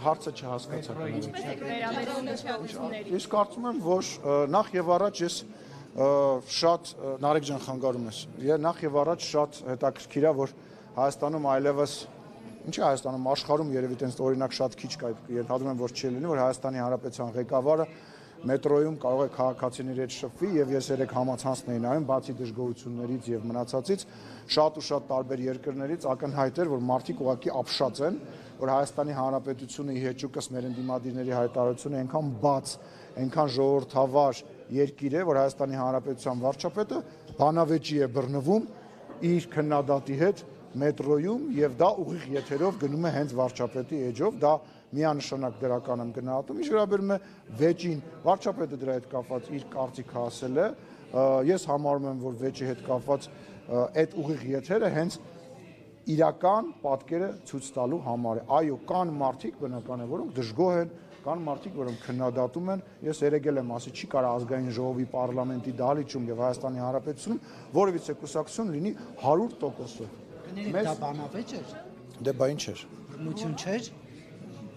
հարցը չհասկացա։ Վերաբերում Ես կարծում եմ, որ նախ եւ առաջ ես շատ Նարեկ ջան խանգարում ես։ Նախ եւ առաջ շատ հետաքրքիր է, որ Հայաստանում այլևս ինչի Հայաստանում աշխարհում երևի տենց օրինակ շատ քիչ կա, ենթադրում եմ, որ չի լինի, որ Հայաստանի Հանրապետության ղեկավարը մետրոյում կարող է քաղաքացիների հետ շփվի եւ ես երեք համացանցն էի նայում, բացի դժգոհություններից եւ մնացածից, շատ ու շատ տարբեր երկրներից ակնհայտ էր, որ մարդիկ ուղղակի ապշած են, որ Հայաստանի Հանրապետությունը ի հեճուկս մեր ընդդիմադիրների հայտարարությունը այնքան բաց, այնքան ժողովրդավար երկիր է, որ Հայաստանի Հանրապետության վարչապետը բանավեճի է բռնվում իր քննադատի հետ մետրոյում եւ դա ուղիղ եթերով գնում է հենց վարչապետի էջով, դա միանշանակ դրական եմ գնահատում, ինչ վերաբերում է վեճին, վարչապետը դրա հետ կապված իր կարծիքը ասել է, ես համարում եմ, որ վեճի հետ կապված այդ ուղիղ եթերը հենց իրական պատկերը ցույց տալու համար է։ Այո, կան մարդիկ բնական է, որոնք դժգոհ են, կան մարդիկ, որոնք քննադատում են, ես երեգել եմ ասի, չի կարող ազգային ժողովի պարլամենտի դահլիճում եւ Հայաստանի Հանրապետությունում որևիցե կուսակցություն լինի 100%-ով։ Դա բանավեճ էր։ Դե բա ինչ էր։ Բռնություն չէր։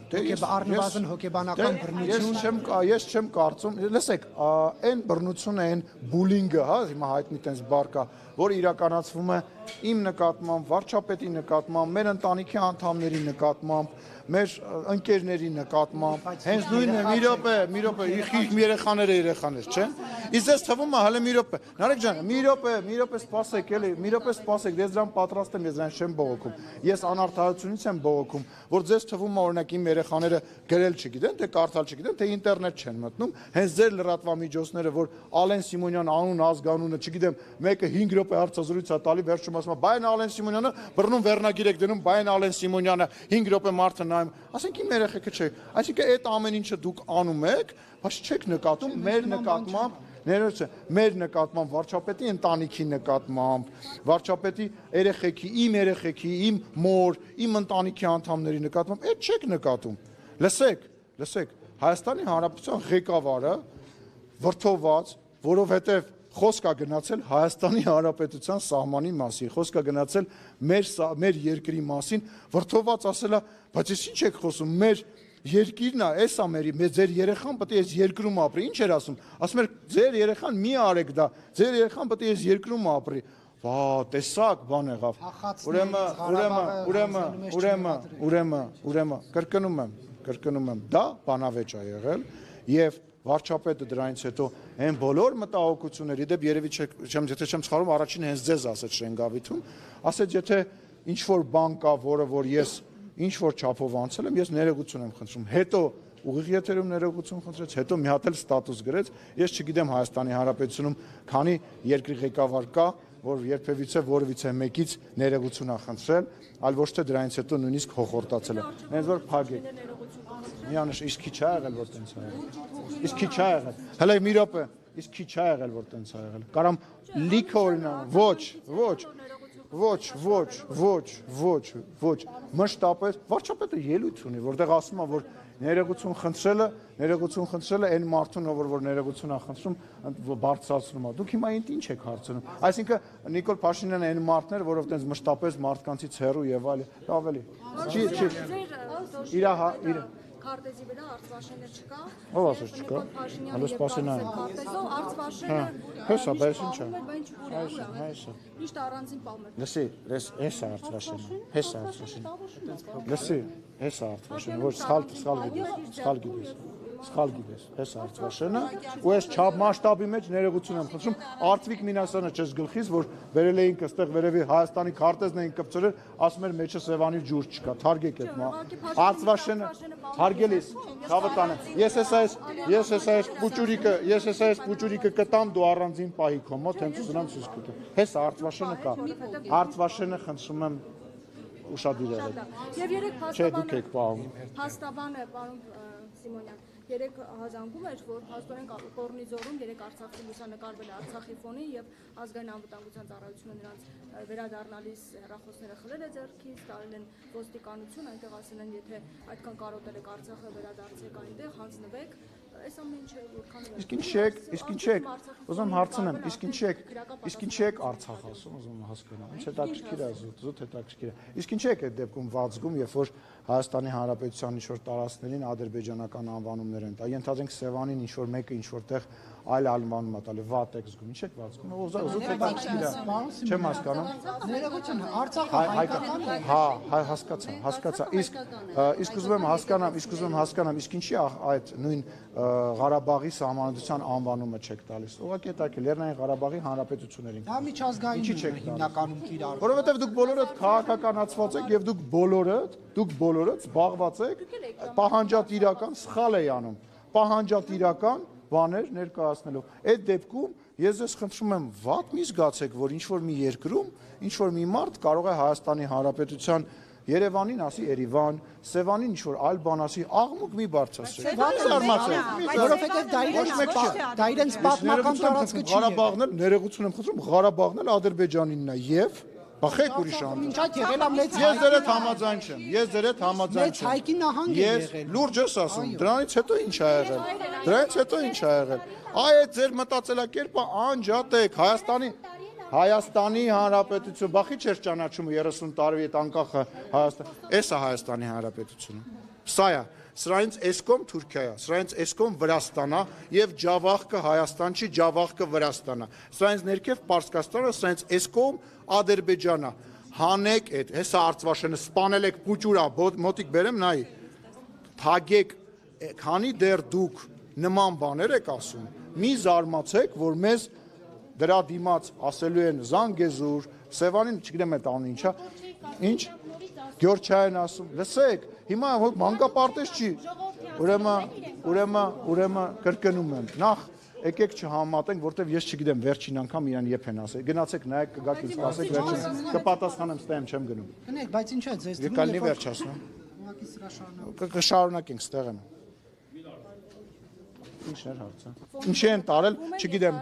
Առնվազն հոգեբանական բռնություն։ Ես չեմ կարծում, լսեք, այն բռնությունը, այն բուլինգը, հա, հիմա հայտնի տենց բառ կա, որը իրականացվում է իմ նկատմամբ, վարչապետի նկատմամբ, մեր ընտանիքի անդամների նկատմամբ, մեր ընկերների նկատմամբ, հենց նույնն է, մի րոպե, իմ երեխաները, չէ՞։ Իսկ ես թվում է հələ մի րոպե։ Նարեկ ջան, մի րոպե սպասեք, էլի, մի րոպե սպասեք, ես դրան պատրաստ եմ, ես դրան չեմ բողոքում։ Ես անարդարությունից եմ բողոքում, որ ձեզ թվում է օրինակ իմ երեխաները գրել չգիտեն, թե կարդալ չգիտեն, թե ինտերնետ չեն մտնում, հենց ձեր լրատվամիջոցները, որ Ալեն Սիմոնյան անուն ազգանունը, չգիտեմ, մեկը 5 րոպե հարցազրույց է տալի, վերջում ասում է, բայ Ալեն Սիմոնյանը բռնում վերնագիր եք դնում, բայ Ալեն Սիմոնյանը 5 րոպե մարդը նայում, ասենք իմ երեխեքը չէ, այսինքն այդ ամեն ինչը դուք անում եք, բայց չեք նկատում մեր նկատմամբ, մեր նկատմամբ վարչապետի ընտանիքի նկատմամբ, վարչապետի երեխեքի, իմ մոր, իմ ընտանիքի անդամների նկատմամբ, այդ չեք նկատում։ Լսեք, Հայաստանի Հանրապետության ղեկավարը վրդոված, որովհետև խոսք է գնացել Հայաստանի Հանրապետության սահմանի մասին, խոսք է գնացել մեր երկրի մասին, վրդոված ասել է, բայց ես ինչ եք խոսում, մեր երկիրն է, էս է ձեր երեխան պետք է այս երկրում ապրի, ինչ էր ասում, ասում էր ձեր երեխան մի արեք դա, ձեր երեխան պետք է այս երկրում ապրի, վա, տեսակ բան եղավ, ուրեմն, կրկնում եմ, դա բանավեճ է եղել և վարչապետը դրանից հետո այն բոլոր մտահոգությունների դեպ երևի եթե չեմ սխալվում առաջին հենց ձեզ ասեց Շենգավիթում, ասեց եթե ինչ-որ բան կա, որը որ ես ինչ-որ չափով անցել եմ, ես ներողություն եմ խնդրում, հետո ուղիղ եթերում ներողություն խնդրեց, հետո մի հատ էլ ստատուս գրեց, ես չգիտեմ Հայաստանի Հանրապետությունում քանի երկրի ղեկավար կա, որ երբևիցե որևիցե մեկից ներողություն է խնդրել, այլ ոչ թե դրանից հետո նույնիսկ հոխորտացել է, հենց որ փագեք։ Միանշ, իսկ քիչ է եղել, որ տենց է եղել։ Իսկ քիչ է եղել։ Հələ մի րոպե, իսկ քիչ է եղել, որ տենց է եղել։ Կարամ լիքը օրինակ, ոչ, մշտապես վարչապետը ելույթ ունի, որտեղ ասում է, որ ներողություն խնդրելը այն մարդուն, որ ներողություն է խնդրում, բարձրացնում է։ Դուք հիմա ինչ եք հարցնում։ Այսինքն Նիկոլ Փաշինյանը այն մարդն էր, որով տենց մշտապես մարդկանցից հեռու եւ այլն, ավելի։ Իր քարտեզի վրա Արցվաշենը չկա։ Ո՞վ ասեց չկա։ Հələ սպասեն այն։ Քարտեզով Արցվաշենը։ Հեսա, բայց ինչ է։ Այսա։ Միշտ առանձին պալմեր։ Լսի, հեսա Արցվաշենը։ Լսի, հեսա Արցվաշենը, որ սխալ գիտես, հեսա Արցվաշենը, ու ես չափ մասշտաբի մեջ ներողություն եմ խնդրում, Արծվիկ Մինասյանը չես գլխից, որ վերել էինք այստեղ վերևի Հայաստանի քարտեզն էին կպցրել, ասում էր մեջը Սևանի ջուր չկա, թարգեք այդ Արցվաշենը, հարգելիս, հավատանեմ, ես այս պուճուրիկը կտամ, դու առանձին պահի քո մոտ, հենց ուզնամ ցույց կտամ, հեսա Արցվաշենը կա, Արցվաշենը խնդրում եմ ուշադիր եղեք, չէ դուք եք պահում, հաստաբանը, պարոն Սիմոնյան, երեք հազանգում էր, որ հաստորեն Կորնիզորում երեք Արցախի լուսանկարվել է Արցախի ֆոնին եւ ազգային անվտանգության ծառայությունը նրանց վերադառնալիս հեռախոսները խլել է ձեռքից, տալել են ոստիկանություն, այնտեղ ասել են, եթե այդքան կարոտել եք Արցախը, վերադարձեք այնտեղ, հանձնվեք, այս ամեն ինչը որքան Իսկ ինչ եք, ուզում հարցնեմ, իսկ ինչ եք Արցախ ասում, ուզում հասկանամ, ինչ հետաքրքիր է, զուտ հետաքրքիր է, իսկ ինչ եք այդ դեպքում վազգում, երբ որ Հայաստանի Հանրապետության ինչ-որ տարածքներին ադրբեջանական անվանումներ են տա։ Ենթադրենք Սևանին ինչ-որ մեկը ինչ-որտեղ այլ անվանում է տալի, վատ եք զգում, ինչ եք վատ զգում, ուզում եք գիտի, չեմ հասկանում։ Ներողություն, Արցախը հայկական է։ Հա, հասկացա, իսկ ուզում եմ հասկանամ, իսկ ինչի այդ նույն Ղարաբաղի սահմանադրության անվանումը չեք տալիս։ Ուղղակի այդ Լեռնային Ղարաբաղի հանրապետություններին։ Դա միջազգային հիմնականում կիրառվում։ Որովհետև դուք բոլորդ քաղաքականացված եք եւ դուք բոլորդ զբաղված եք պահանջատիրական սխալ էի անում։ Պահանջատիրական բաներ ներկայացնելով։ Այդ դեպքում ես ձեզ խնդրում եմ վատ մի զգացեք, որ ինչ-որ մի երկրում, ինչ-որ մի մարդ կարող է Հայաստանի Հանրապետության Երևանին ասի Երևան, Սևանին ինչ-որ այլ բան ասի, աղմուկ մի բարձրացրեք։ Որովհետև դա իրենց պատմական տարածքը չի։ Ղարաբաղն էլ ներողություն եմ խնդրում, Ղարաբաղն էլ Ադրբեջանինն է եւ բախեք ուրիշ անդր։ Ինչ այդ եղել է մեծ։ Ես ձեր հետ համաձայն չեմ։ Մեծ հայկի նահանգ է եղել։ Լուրջ ես ասում, դրանից հետո ինչ ա եղել։ Այդ ձեր մտածելակերպը անջատեք Հայաստանի Հանրապետություն, բախի չէր ճանաչում 30 տարի այդ անկախը Հայաստան, էս է Հայաստանի Հանրապետությունը։ Սա է, սրանից էսկոմ Թուրքիա է, սրանից էսկոմ Վրաստան է եւ Ջավախքը Հայաստան չի, Ջավախքը Վրաստան է։ Սրանից ներքև Պարսկաստանը, սրանից էսկոմ Ադրբեջան է։ Հանեք այդ, հեսա Արցվաշենը սպանել եք փուճուրա, մոտիկ բերեմ նայի։ Թագեք, քանի դեռ դուք նման բաներ եք ասում, մի զարմացեք, որ մեզ դրա դիմաց ասելու են Զանգեզուր, Սևանին, չգիտեմ այդ անունը ինչա, ինչ Գյորջայան ասում, լսեք, հիմա մանկապարտեզ չի, ուրեմն կրկնում եմ, նախ եկեք չհամատենք, որտեվ ես չգիտեմ վերջին անգամ իրան երբ են ասել, գնացեք նայեք, կգաք ինձ ասեք վերջին, կպատասխանեմ, ստեմ չեմ գնում։ Գնեք, բայց ինչ է ձեզ դնում։ Եկալնի վերջացնեմ։ Ուղղակի սրա շարունակ։ Կշարունակենք ստեղ եմ։ Ինչն էր հարցը։ Ինչի են տարել, չգիտեմ,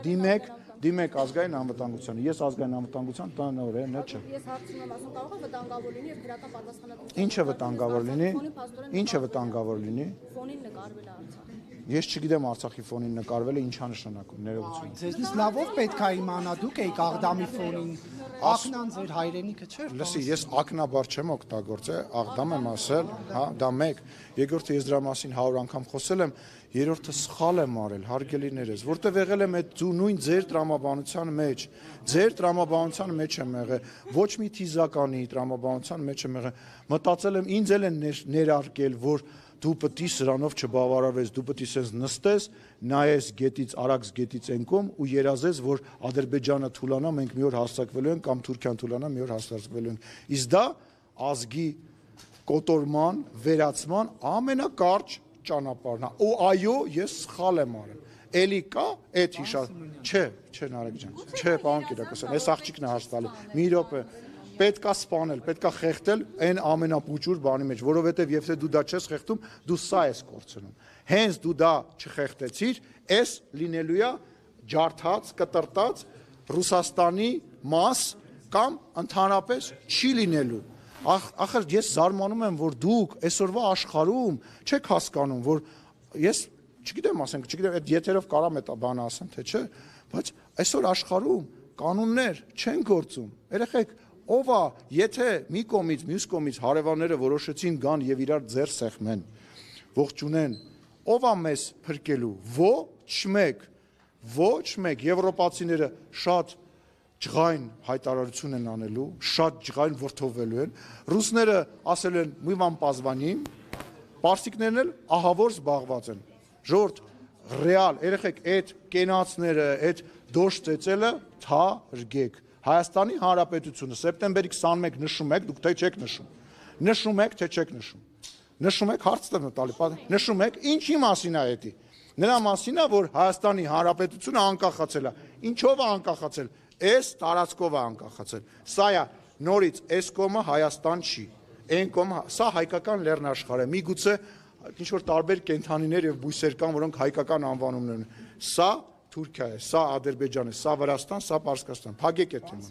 դիմեք ազգային անվտանգությանը։ Ես ազգային անվտանգության տնօրենն չէ։ Ես հարցնում եմ, ասում կարող է վտանգավոր լինի եւ դրական պատասխանատվություն։ Ինչը վտանգավոր լինի։ Ֆոնին նկարվել է Արցախ։ Ես չգիտեմ Արցախի ֆոնին նկարվելը ինչա նշանակում, ներողություն։ Ձեզնից լավով պետք է իմանա, դուք եք Աղդամի ֆոնին։ Ակնան ձեր հայրենիքը չէ՞։ Լսի, ես ակնաբար չեմ օգտագործել, Աղդամ եմ ասել, հա, դա մեկ։ Երկրորդը ես դրա մասին 100 անգամ խոսել եմ, երրորդը սխալ եմ արել, հարգելիներս, որտեղ եղել եմ այդ նույն ձեր տրամաբանության մեջ։ Ձեր տրամաբանության մեջ եմ եղել, ոչ մի թիզականի տրամաբանության մեջ եմ եղել։ Մտածել եմ, ինձ էլ են ներարկել, որ դու պետք է սրանով չբավարարվես, դու պետք է սենց նստես, նայես գետից, Արաքս գետից ենկում ու երազես, որ Ադրբեջանը թուլանա, մենք մի օր հաստատվելու ենք կամ Թուրքիան թուլանա, մի օր հաստատվելու ենք։ Իսկ դա ազգի կոտորման, վերացման ամենակարճ ճանապարհն է։ Ու այո, ես սխալ եմ արել։ Էլի կա այդ հիշա։ Չէ, Նարեկ ջան։ Չէ, պարոն Կիրակոսյան, այս աղջիկն է հաստատալի։ Մի րոպե։ Պետք է սպանել, պետք է խեղդել այն ամենապուճուր բանի մեջ, որովհետև եթե դու դա չես խեղդում, դու սա ես կորցնում։ Հենց դու դա չխեղդեցիր, այս լինելու է ջարդած, կտրտած Ռուսաստանի մաս կամ ընդհանրապես չի լինելու։ Ախր ես զարմանում եմ, որ դուք այսօրվա աշխարհում չեք հասկանում, որ ես չգիտեմ, այդ եթերով կարամ այդ բանը ասեմ, թե չէ, բայց այսօր աշխարհում կանոններ չեն գործում։ Երեխեք, ով է, եթե մի կողմից, մյուս կողմից հարևանները որոշեցին գան եւ իրար ձեռ սեղմեն, ողջունեն, ով է մեզ փրկելու։ Ոչ մեկ, եվրոպացիները շատ ջղայն հայտարարություն են անելու, շատ ջղայն որդովելու են, ռուսները ասել են «Мы вам позвоним», պարսիկներն էլ ահավոր զբաղված են։ Ժողովուրդ, ռեալ, երեխեք, այդ կենացները, այդ դոշ ծեծելը թարգեք։ Հայաստանի Հանրապետությունը սեպտեմբերի 21 նշում եք, դուք թե չեք նշում։ Նշում եք, թե չեք նշում։ Նշում եք, հարց տվն տալի, նշում եք, ինչի մասին է դա։ Նրա մասին է, որ Հայաստանի Հանրապետությունը անկախացել է։ Ինչով է անկախացել։ Այս տարածքով է անկախացել։ Սա է նորից այս կողմը Հայաստան չի։ Այն կողմը սա հայկական լեռնաշխարհ է։ Միգուցե ինչ որ տարբեր կենդանիներ եւ բույսեր կան, որոնք հայկական անվանումներ ունեն։ Սա Թուրքիա է, սա Ադրբեջան է, սա Վրաստան, սա Պարսկաստան։ Փակեք այդ թեման։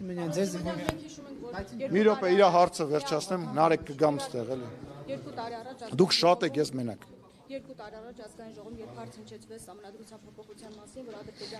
Մի րոպե իր հարցը վերջացնեմ, Նարեկ կգամ ստեղ էլի։ 2 տարի առաջ Դուք շատ եք, ես մենակ։ 2 տարի առաջ ազգային ժողովում երբ հարց հնչեցվեց համանդրության փոփոխության մասին, որ Ադրբեջանը